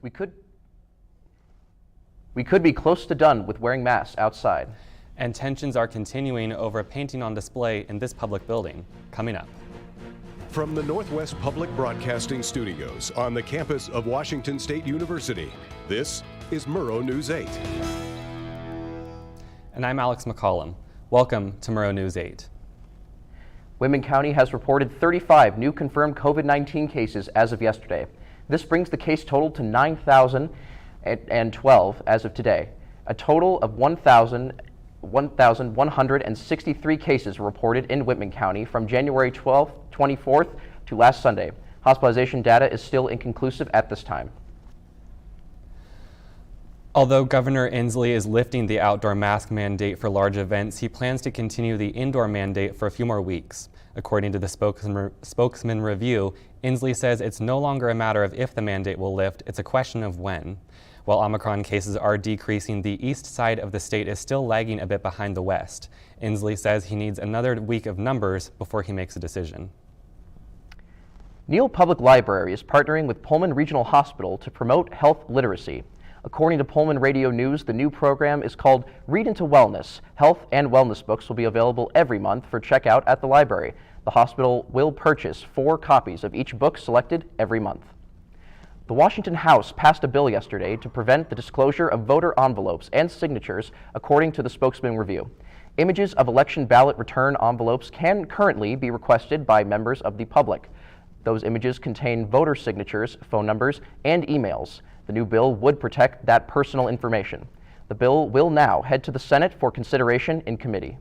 We could be close to done with wearing masks outside. And tensions are continuing over a painting on display in this public building. Coming up. From the Northwest Public Broadcasting Studios on the campus of Washington State University, this is Murrow News 8. And I'm Alex McCollum. Welcome to Murrow News 8. Whitman County has reported 35 new confirmed COVID-19 cases as of yesterday. This brings the case total to 9,012 as of today. A total of 1,163 cases were reported in Whitman County from January 12th, 24th to last Sunday. Hospitalization data is still inconclusive at this time. Although Governor Inslee is lifting the outdoor mask mandate for large events, he plans to continue the indoor mandate for a few more weeks. According to the spokesman review, Inslee says it's no longer a matter of if the mandate will lift, it's a question of when. While Omicron cases are decreasing, the east side of the state is still lagging a bit behind the west. Inslee says he needs another week of numbers before he makes a decision. Neal Public Library is partnering with Pullman Regional Hospital to promote health literacy. According to Pullman Radio News, the new program is called Read into Wellness. Health and wellness books will be available every month for checkout at the library. The hospital will purchase 4 copies of each book selected every month. The Washington House passed a bill yesterday to prevent the disclosure of voter envelopes and signatures, according to the spokesman review. Images of election ballot return envelopes can currently be requested by members of the public. Those images contain voter signatures, phone numbers, and emails. The new bill would protect that personal information. The bill will now head to the Senate for consideration in committee.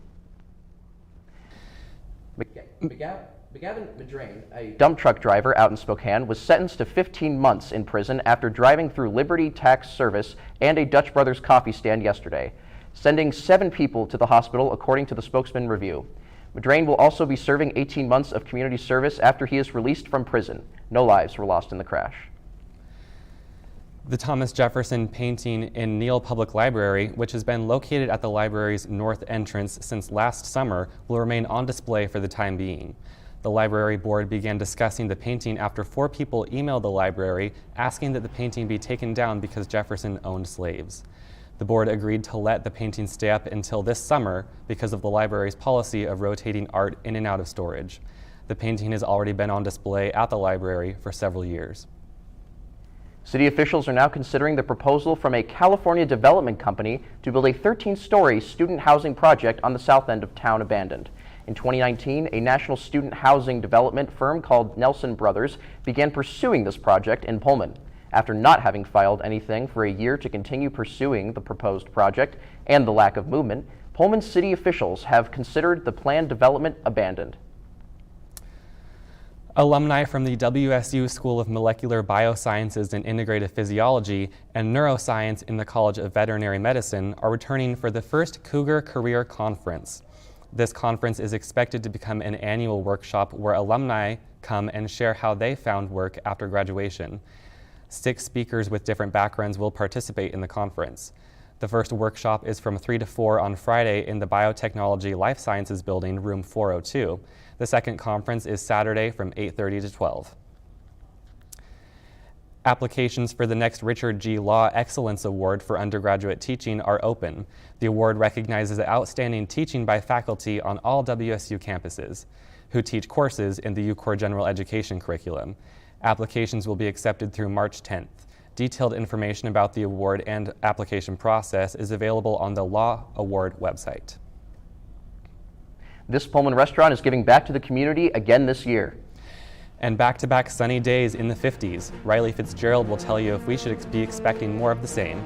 McGavin Madrain, a dump truck driver out in Spokane, was sentenced to 15 months in prison after driving through Liberty Tax Service and a Dutch Brothers coffee stand yesterday, sending 7 people to the hospital, according to the spokesman review. Madrain will also be serving 18 months of community service after he is released from prison. No lives were lost in the crash. The Thomas Jefferson painting in Neal Public Library, which has been located at the library's north entrance since last summer, will remain on display for the time being. The library board began discussing the painting after 4 people emailed the library asking that the painting be taken down because Jefferson owned slaves. The board agreed to let the painting stay up until this summer because of the library's policy of rotating art in and out of storage. The painting has already been on display at the library for several years. City officials are now considering the proposal from a California development company to build a 13-story student housing project on the south end of town abandoned. In 2019, a national student housing development firm called Nelson Brothers began pursuing this project in Pullman. After not having filed anything for a year to continue pursuing the proposed project and the lack of movement, Pullman city officials have considered the planned development abandoned. Alumni from the WSU School of Molecular Biosciences and Integrative Physiology and Neuroscience in the College of Veterinary Medicine are returning for the first Cougar Career Conference. This conference is expected to become an annual workshop where alumni come and share how they found work after graduation. 6 speakers with different backgrounds will participate in the conference. The first workshop is from 3 to 4 on Friday in the Biotechnology Life Sciences Building, room 402. The second conference is Saturday from 8:30 to 12. Applications for the next Richard G. Law Excellence Award for undergraduate teaching are open. The award recognizes outstanding teaching by faculty on all WSU campuses who teach courses in the UCOR General Education curriculum. Applications will be accepted through March 10th. Detailed information about the award and application process is available on the Law Award website. This Pullman restaurant is giving back to the community again this year. And back-to-back sunny days in the 50s. Riley Fitzgerald will tell you if we should be expecting more of the same.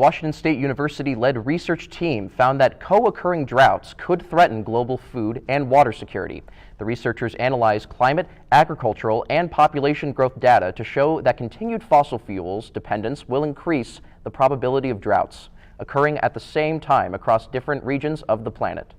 Washington State University-led research team found that co-occurring droughts could threaten global food and water security. The researchers analyzed climate, agricultural, and population growth data to show that continued fossil fuels dependence will increase the probability of droughts occurring at the same time across different regions of the planet.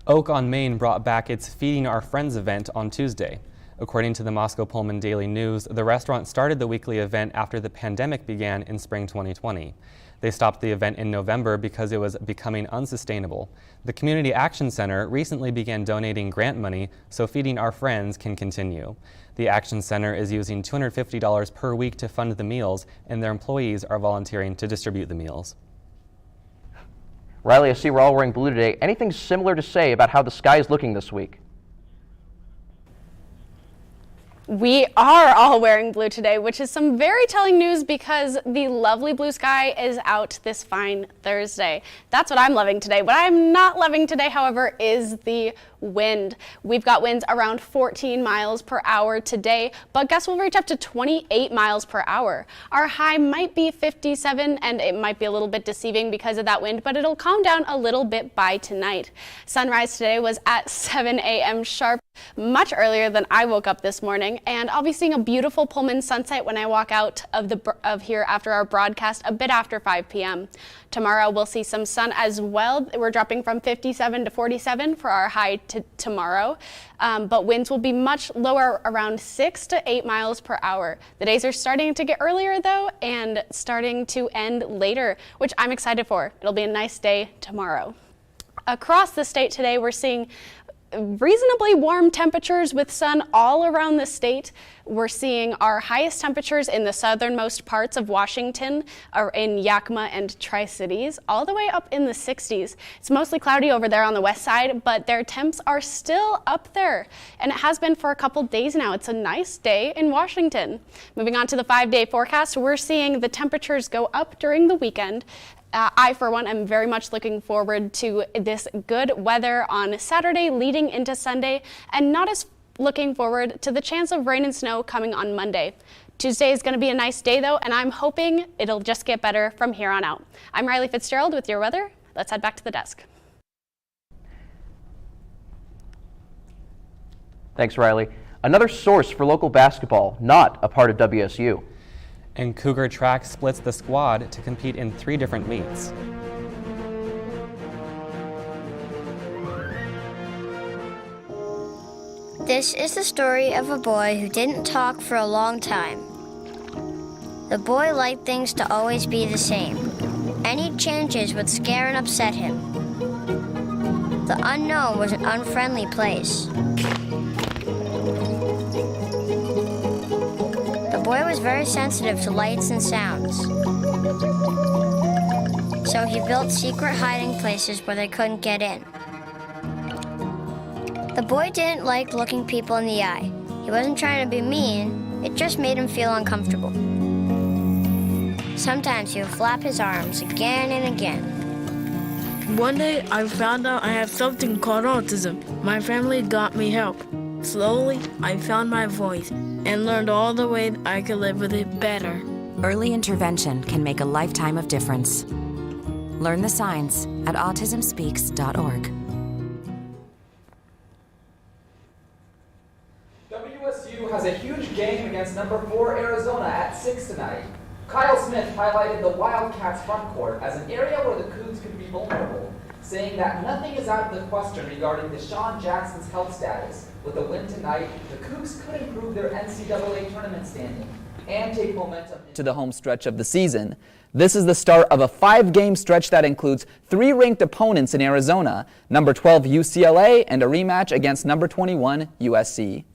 Oak on Main brought back its Feeding Our Friends event on Tuesday. According to the Moscow Pullman Daily News, the restaurant started the weekly event after the pandemic began in spring 2020. They stopped the event in November because it was becoming unsustainable. The Community Action Center recently began donating grant money so Feeding Our Friends can continue. The Action Center is using $250 per week to fund the meals, and their employees are volunteering to distribute the meals. Riley, I see we're all wearing blue today. Anything similar to say about how the sky is looking this week? We are all wearing blue today, which is some very telling news because the lovely blue sky is out this fine Thursday. That's what I'm loving today. What I'm not loving today, however, is the wind. We've got winds around 14 miles per hour today, but gusts will reach up to 28 miles per hour. Our high might be 57, and it might be a little bit deceiving because of that wind, but it'll calm down a little bit by tonight. Sunrise today was at 7 a.m. sharp, much earlier than I woke up this morning, and I'll be seeing a beautiful Pullman sunset when I walk out of here after our broadcast a bit after 5 p.m. Tomorrow we'll see some sun as well. We're dropping from 57 to 47 for our high tomorrow, but winds will be much lower, around 6 to 8 miles per hour. The days are starting to get earlier though, and starting to end later, which I'm excited for. It'll be a nice day tomorrow. Across the state today, we're seeing reasonably warm temperatures with sun all around the state. We're seeing our highest temperatures in the southernmost parts of Washington, or in Yakima and Tri-Cities, all the way up in the 60s. It's mostly cloudy over there on the west side, but their temps are still up there, and it has been for a couple days now. It's a nice day in Washington. Moving on to the 5-day forecast, we're seeing the temperatures go up during the weekend. I, for one, am very much looking forward to this good weather on Saturday leading into Sunday, and not as looking forward to the chance of rain and snow coming on Monday. Tuesday is going to be a nice day, though, and I'm hoping it'll just get better from here on out. I'm Riley Fitzgerald with your weather. Let's head back to the desk. Thanks, Riley. Another source for local basketball, not a part of WSU. And Cougar Track splits the squad to compete in 3 different meets. This is the story of a boy who didn't talk for a long time. The boy liked things to always be the same. Any changes would scare and upset him. The unknown was an unfriendly place. The boy was very sensitive to lights and sounds. So he built secret hiding places where they couldn't get in. The boy didn't like looking people in the eye. He wasn't trying to be mean, it just made him feel uncomfortable. Sometimes he would flap his arms again and again. One day I found out I have something called autism. My family got me help. Slowly, I found my voice and learned all the ways I could live with it better. Early intervention can make a lifetime of difference. Learn the signs at autismspeaks.org. WSU has a huge game against number 4 Arizona at 6 tonight. Kyle Smith highlighted the Wildcats front court as an area where the Cougs could be vulnerable, saying that nothing is out of the question regarding Deshaun Jackson's health status. With a win tonight, the Cougs could improve their NCAA tournament standing and take momentum to the home stretch of the season. This is the start of a 5-game stretch that includes 3 ranked opponents in Arizona, number 12 UCLA, and a rematch against number 21 USC.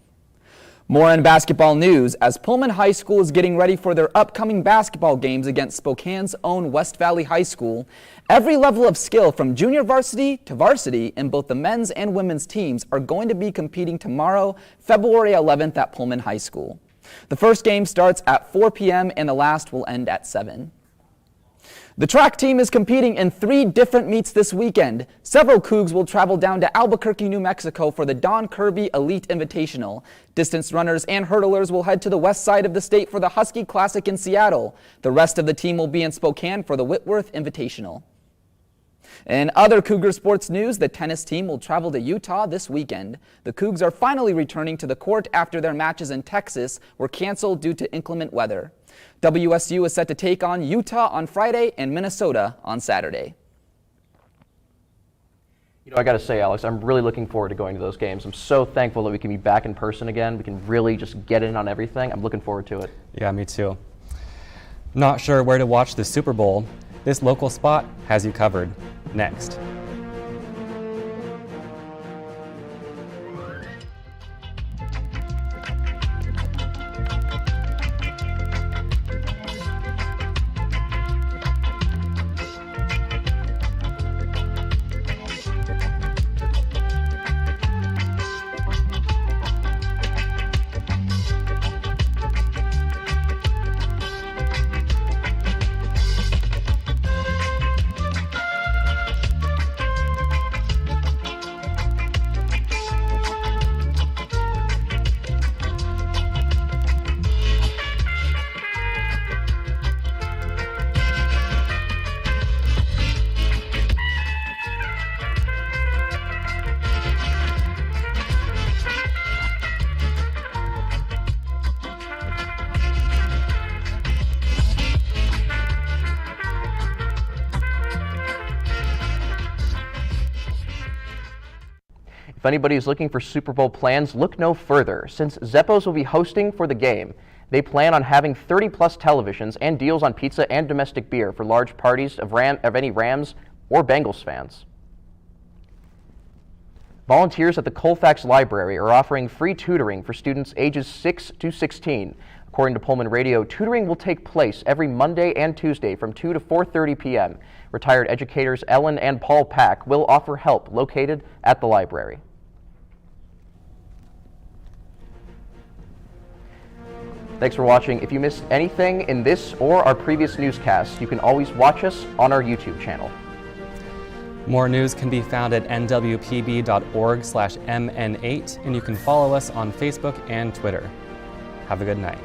More in basketball news, as Pullman High School is getting ready for their upcoming basketball games against Spokane's own West Valley High School. Every level of skill from junior varsity to varsity in both the men's and women's teams are going to be competing tomorrow, February 11th at Pullman High School. The first game starts at 4 p.m. and the last will end at 7. The track team is competing in 3 different meets this weekend. Several Cougs will travel down to Albuquerque, New Mexico for the Don Kirby Elite Invitational. Distance runners and hurdlers will head to the west side of the state for the Husky Classic in Seattle. The rest of the team will be in Spokane for the Whitworth Invitational. In other Cougar sports news, the tennis team will travel to Utah this weekend. The Cougs are finally returning to the court after their matches in Texas were canceled due to inclement weather. WSU is set to take on Utah on Friday and Minnesota on Saturday. You know, I got to say, Alex, I'm really looking forward to going to those games. I'm so thankful that we can be back in person again. We can really just get in on everything. I'm looking forward to it. Yeah, me too. Not sure where to watch the Super Bowl? This local spot has you covered. Next. If anybody is looking for Super Bowl plans, look no further, since Zeppos will be hosting for the game. They plan on having 30-plus televisions and deals on pizza and domestic beer for large parties of any Rams or Bengals fans. Volunteers at the Colfax Library are offering free tutoring for students ages 6 to 16. According to Pullman Radio, tutoring will take place every Monday and Tuesday from 2 to 4:30 p.m. Retired educators Ellen and Paul Pack will offer help located at the library. Thanks for watching. If you missed anything in this or our previous newscasts, you can always watch us on our YouTube channel. More news can be found at nwpb.org/mn8, and you can follow us on Facebook and Twitter. Have a good night.